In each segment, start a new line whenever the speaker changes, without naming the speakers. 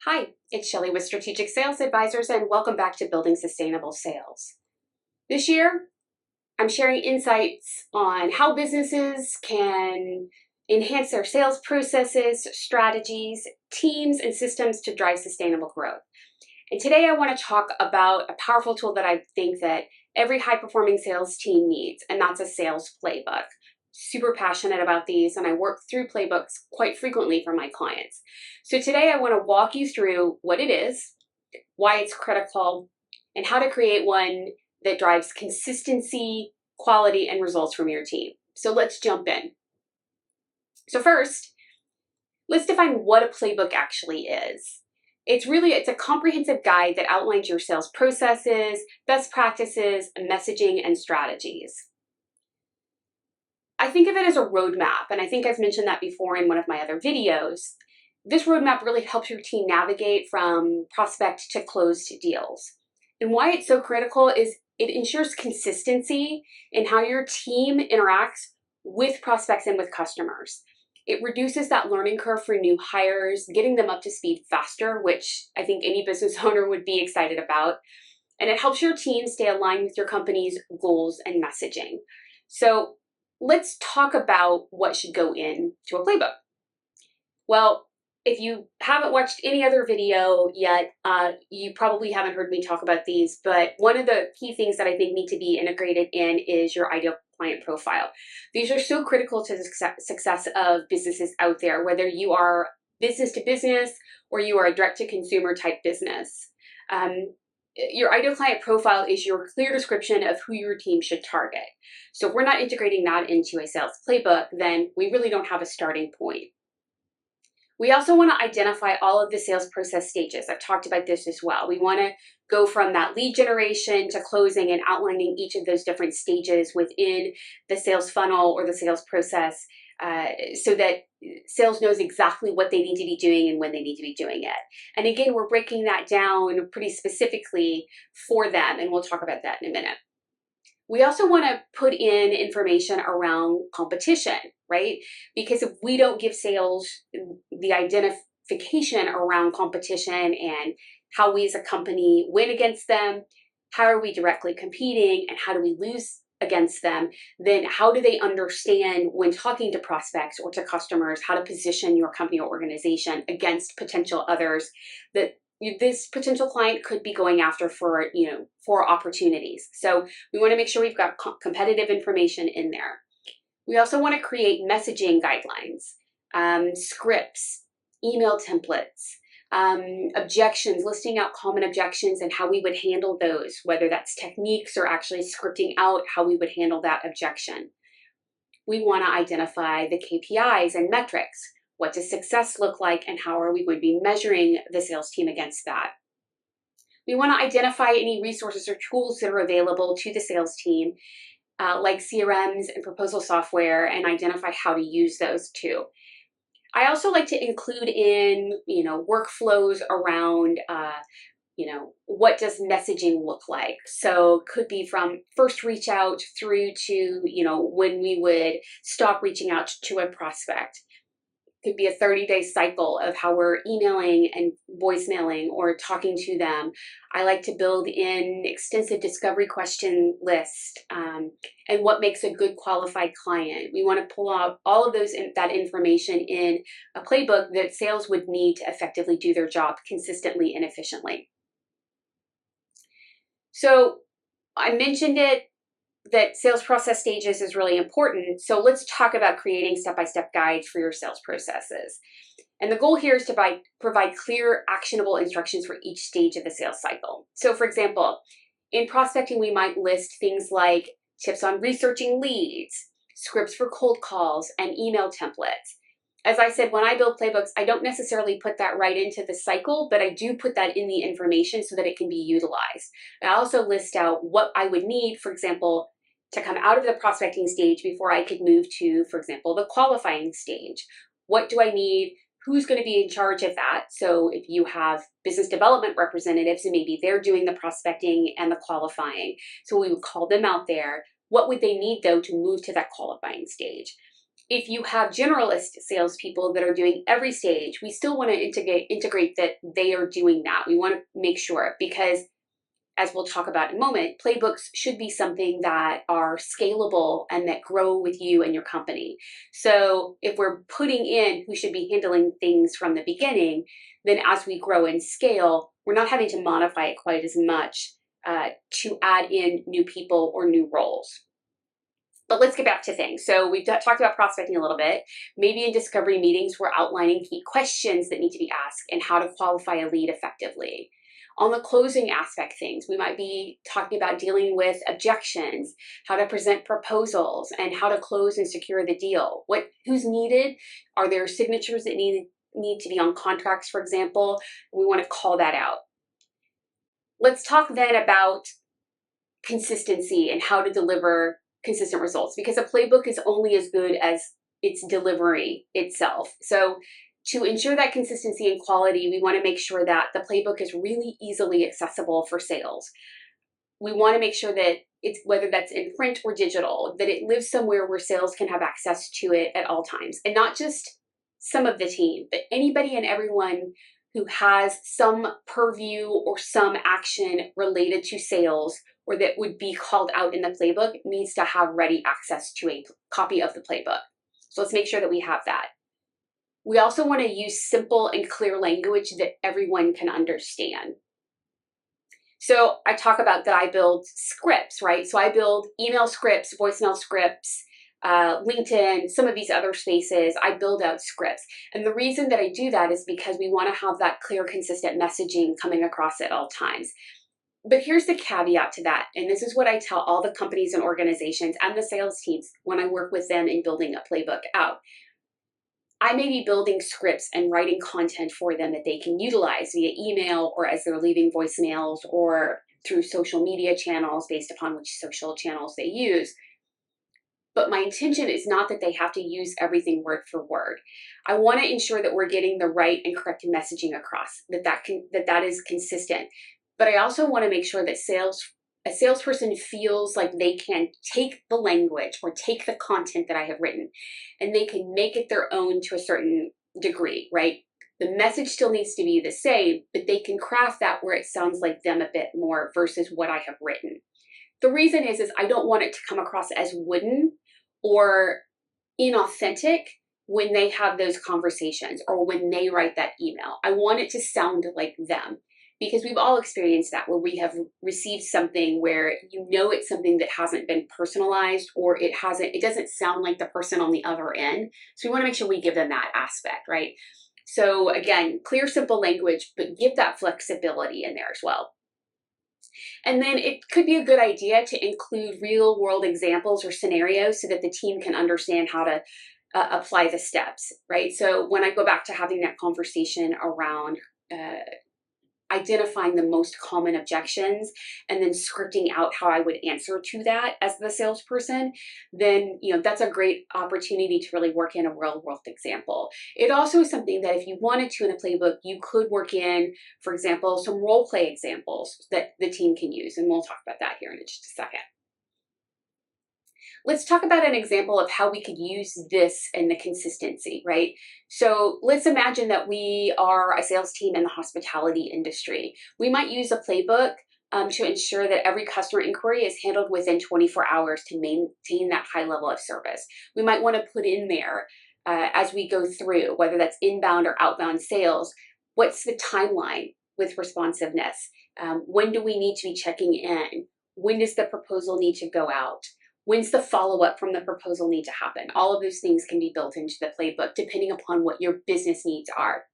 Hi, it's Shelley with Strategic Sales Advisors, and welcome back to Building Sustainable Sales. This year, I'm sharing insights on how businesses can enhance their sales processes, strategies, teams, and systems to drive sustainable growth. And today I want to talk about a powerful tool that I think that every high-performing sales team needs, and that's a sales playbook. Super passionate about these, and I work through playbooks quite frequently for my clients. So today I want to walk you through what it is, why it's critical, and how to create one that drives consistency, quality, and results from your team. So let's jump in. So first, let's define what a playbook actually is. It's a comprehensive guide that outlines your sales processes, best practices, messaging, and strategies. I think of it as a roadmap, and I think I've mentioned that before in one of my other videos. This roadmap really helps your team navigate from prospect to closed deals. And why it's so critical is it ensures consistency in how your team interacts with prospects and with customers. It reduces that learning curve for new hires, getting them up to speed faster, which I think any business owner would be excited about. And it helps your team stay aligned with your company's goals and messaging. So let's talk about what should go into a playbook. Well, if you haven't watched any other video yet, you probably haven't heard me talk about these, but one of the key things that I think need to be integrated in is your ideal client profile. These are so critical to the success of businesses out there, whether you are business to business or you are a direct to consumer type business. Your ideal client profile is your clear description of who your team should target. So if we're not integrating that into a sales playbook, then we really don't have a starting point. We also want to identify all of the sales process stages. I've talked about this as well. We want to go from that lead generation to closing and outlining each of those different stages within the sales funnel or the sales process so that sales knows exactly what they need to be doing and when they need to be doing it. And again, we're breaking that down pretty specifically for them, and we'll talk about that in a minute. We also want to put in information around competition, right? Because if we don't give sales the identification around competition and how we as a company win against them, how are we directly competing, and how do we lose against them, then how do they understand when talking to prospects or to customers how to position your company or organization against potential others that this potential client could be going after for opportunities. So we want to make sure we've got competitive information in there. We also want to create messaging guidelines, scripts, email templates, objections, listing out common objections and how we would handle those, whether that's techniques or actually scripting out how we would handle that objection. We want to identify the KPIs and metrics. What does success look like, and how are we going to be measuring the sales team against that? We want to identify any resources or tools that are available to the sales team, like CRMs and proposal software, and identify how to use those too. I also like to include in, workflows around, what does messaging look like? So it could be from first reach out through to, when we would stop reaching out to a prospect. Could be a 30-day cycle of how we're emailing and voicemailing or talking to them. I like to build in extensive discovery question list and what makes a good qualified client. We want to pull out all of that information in a playbook that sales would need to effectively do their job consistently and efficiently. So I mentioned it, that sales process stages is really important. So let's talk about creating step-by-step guides for your sales processes. And the goal here is to provide clear, actionable instructions for each stage of the sales cycle. So for example, in prospecting, we might list things like tips on researching leads, scripts for cold calls, and email templates. As I said, when I build playbooks, I don't necessarily put that right into the cycle, but I do put that in the information so that it can be utilized. I also list out what I would need, for example, to come out of the prospecting stage before I could move to, for example, the qualifying stage. What do I need? Who's going to be in charge of that? So if you have business development representatives and maybe they're doing the prospecting and the qualifying, so we would call them out there. What would they need though to move to that qualifying stage? If you have generalist salespeople that are doing every stage, we still want to integrate that they are doing that. We want to make sure, because as we'll talk about in a moment, playbooks should be something that are scalable and that grow with you and your company. So if we're putting in who should be handling things from the beginning, then as we grow and scale, we're not having to modify it quite as much to add in new people or new roles. But let's get back to things. So we've talked about prospecting a little bit. Maybe in discovery meetings, we're outlining key questions that need to be asked and how to qualify a lead effectively. On the closing aspect things, we might be talking about dealing with objections, how to present proposals, and how to close and secure the deal. Who's needed? Are there signatures that need to be on contracts, for example? We want to call that out. Let's talk then about consistency and how to deliver consistent results, because a playbook is only as good as its delivery itself. So to ensure that consistency and quality, we want to make sure that the playbook is really easily accessible for sales. We want to make sure that it's, whether that's in print or digital, that it lives somewhere where sales can have access to it at all times. And not just some of the team, but anybody and everyone who has some purview or some action related to sales or that would be called out in the playbook needs to have ready access to a copy of the playbook. So let's make sure that we have that. We also want to use simple and clear language that everyone can understand. So I talk about that I build scripts, right? So I build email scripts, voicemail scripts, LinkedIn, some of these other spaces, I build out scripts. And the reason that I do that is because we want to have that clear, consistent messaging coming across at all times. But here's the caveat to that, and this is what I tell all the companies and organizations and the sales teams when I work with them in building a playbook out. I may be building scripts and writing content for them that they can utilize via email or as they're leaving voicemails or through social media channels based upon which social channels they use. But my intention is not that they have to use everything word for word. I want to ensure that we're getting the right and correct messaging across, that is consistent. But I also want to make sure that a salesperson feels like they can take the language or take the content that I have written and they can make it their own to a certain degree, right? The message still needs to be the same, but they can craft that where it sounds like them a bit more versus what I have written. The reason is I don't want it to come across as wooden or inauthentic when they have those conversations or when they write that email. I want it to sound like them. Because we've all experienced that where we have received something where you know it's something that hasn't been personalized or it doesn't sound like the person on the other end. So we want to make sure we give them that aspect, right? So again, clear, simple language, but give that flexibility in there as well. And then it could be a good idea to include real world examples or scenarios so that the team can understand how to apply the steps, right? So when I go back to having that conversation around identifying the most common objections and then scripting out how I would answer to that as the salesperson, then that's a great opportunity to really work in a real world example. It also is something that if you wanted to in a playbook, you could work in, for example, some role play examples that the team can use. And we'll talk about that here in just a second. Let's talk about an example of how we could use this and the consistency, right? So let's imagine that we are a sales team in the hospitality industry. We might use a playbook to ensure that every customer inquiry is handled within 24 hours to maintain that high level of service. We might want to put in there as we go through, whether that's inbound or outbound sales, what's the timeline with responsiveness? When do we need to be checking in? When does the proposal need to go out? When's the follow-up from the proposal need to happen? All of those things can be built into the playbook depending upon what your business needs are.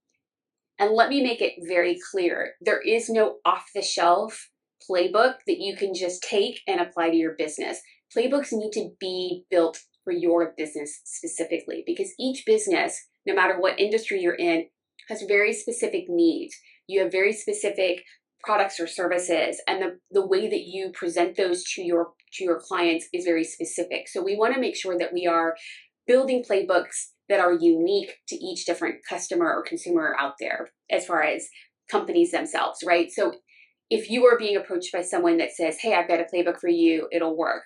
And let me make it very clear, there is no off-the-shelf playbook that you can just take and apply to your business. Playbooks need to be built for your business specifically because each business, no matter what industry you're in, has very specific needs. You have very specific products or services, and the way that you present those to your clients is very specific. So we want to make sure that we are building playbooks that are unique to each different customer or consumer out there as far as companies themselves, right? So if you are being approached by someone that says, hey, I've got a playbook for you, it'll work.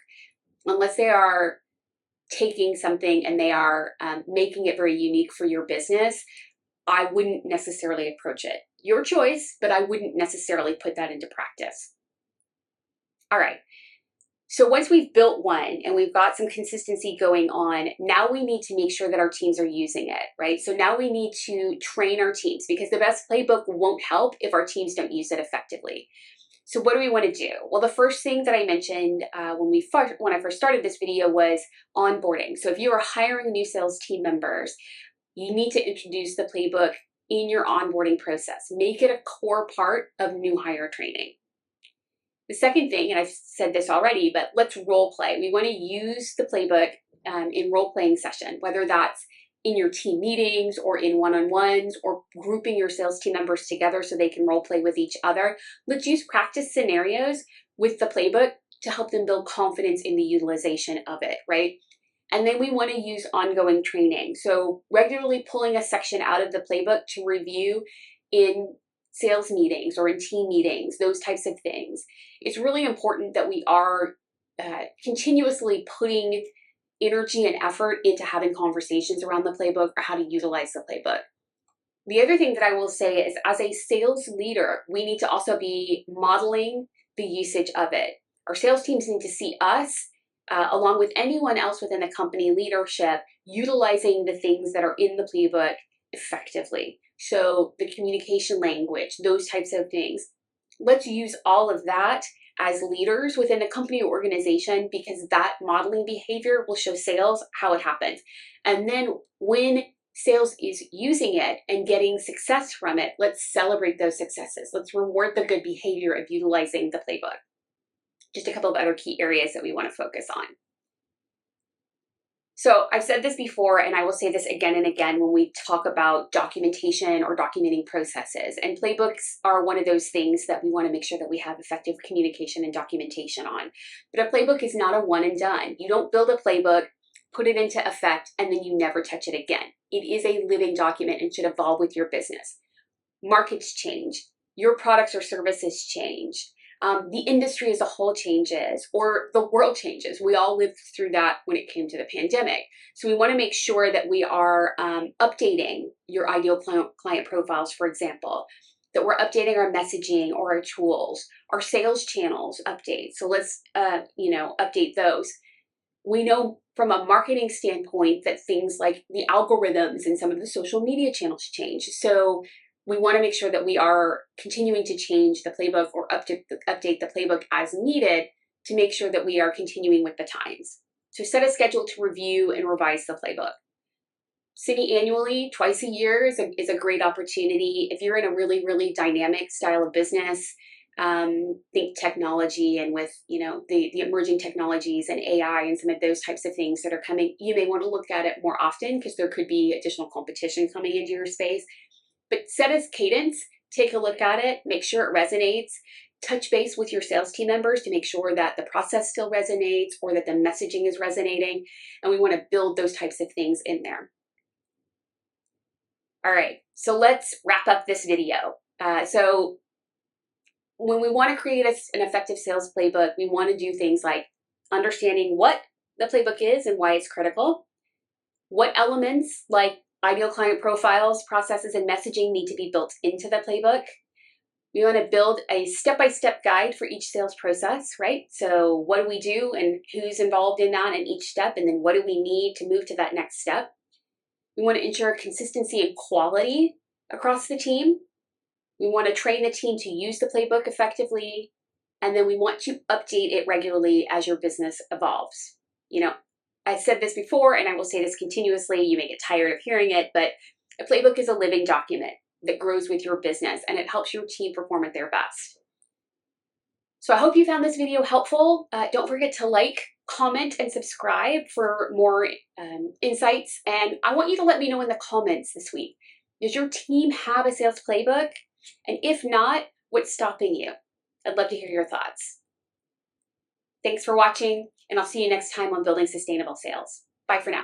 Unless they are taking something and they are making it very unique for your business, I wouldn't necessarily approach it. Your choice, but I wouldn't necessarily put that into practice. All right. So once we've built one and we've got some consistency going on, now we need to make sure that our teams are using it, right? So now we need to train our teams, because the best playbook won't help if our teams don't use it effectively. So what do we want to do? Well, the first thing that I mentioned when I first started this video was onboarding. So if you are hiring new sales team members, you need to introduce the playbook in your onboarding process. Make it a core part of new hire training. The second thing, and I've said this already, but let's role play. We want to use the playbook in role-playing session, whether that's in your team meetings or in one-on-ones or grouping your sales team members together so they can role play with each other. Let's use practice scenarios with the playbook to help them build confidence in the utilization of it, right? And then we want to use ongoing training. So regularly pulling a section out of the playbook to review in sales meetings or in team meetings, those types of things. It's really important that we are continuously putting energy and effort into having conversations around the playbook or how to utilize the playbook. The other thing that I will say is, as a sales leader, we need to also be modeling the usage of it. Our sales teams need to see us, along with anyone else within the company leadership, utilizing the things that are in the playbook effectively. So the communication language, those types of things. Let's use all of that as leaders within the company or organization, because that modeling behavior will show sales how it happens. And then when sales is using it and getting success from it, let's celebrate those successes. Let's reward the good behavior of utilizing the playbook. Just a couple of other key areas that we want to focus on. So I've said this before, and I will say this again and again when we talk about documentation or documenting processes. And playbooks are one of those things that we want to make sure that we have effective communication and documentation on. But a playbook is not a one and done. You don't build a playbook, put it into effect, and then you never touch it again. It is a living document and should evolve with your business. Markets change. Your products or services change. The industry as a whole changes, or the world changes. We all lived through that when it came to the pandemic. So we want to make sure that we are updating your ideal client profiles, for example, that we're updating our messaging or our tools, our sales channels update. So let's, update those. We know from a marketing standpoint that things like the algorithms and some of the social media channels change. So we want to make sure that we are continuing to change the playbook or update the playbook as needed to make sure that we are continuing with the times. So set a schedule to review and revise the playbook. Semi-annually, twice a year is a great opportunity. If you're in a really, really dynamic style of business, think technology, and with the emerging technologies and AI and some of those types of things that are coming, you may want to look at it more often because there could be additional competition coming into your space. But set a cadence, take a look at it, make sure it resonates, touch base with your sales team members to make sure that the process still resonates or that the messaging is resonating. And we want to build those types of things in there. All right, so let's wrap up this video. So when we want to create an effective sales playbook, we want to do things like understanding what the playbook is and why it's critical, what elements like ideal client profiles, processes, and messaging need to be built into the playbook. We want to build a step-by-step guide for each sales process, right? So what do we do and who's involved in that in each step, and then what do we need to move to that next step? We want to ensure consistency and quality across the team. We want to train the team to use the playbook effectively, and then we want to update it regularly as your business evolves. I've said this before, and I will say this continuously. You may get tired of hearing it, but a playbook is a living document that grows with your business, and it helps your team perform at their best. So I hope you found this video helpful. Don't forget to like, comment, and subscribe for more insights. And I want you to let me know in the comments this week, does your team have a sales playbook? And if not, what's stopping you? I'd love to hear your thoughts. Thanks for watching, and I'll see you next time on Building Sustainable Sales. Bye for now.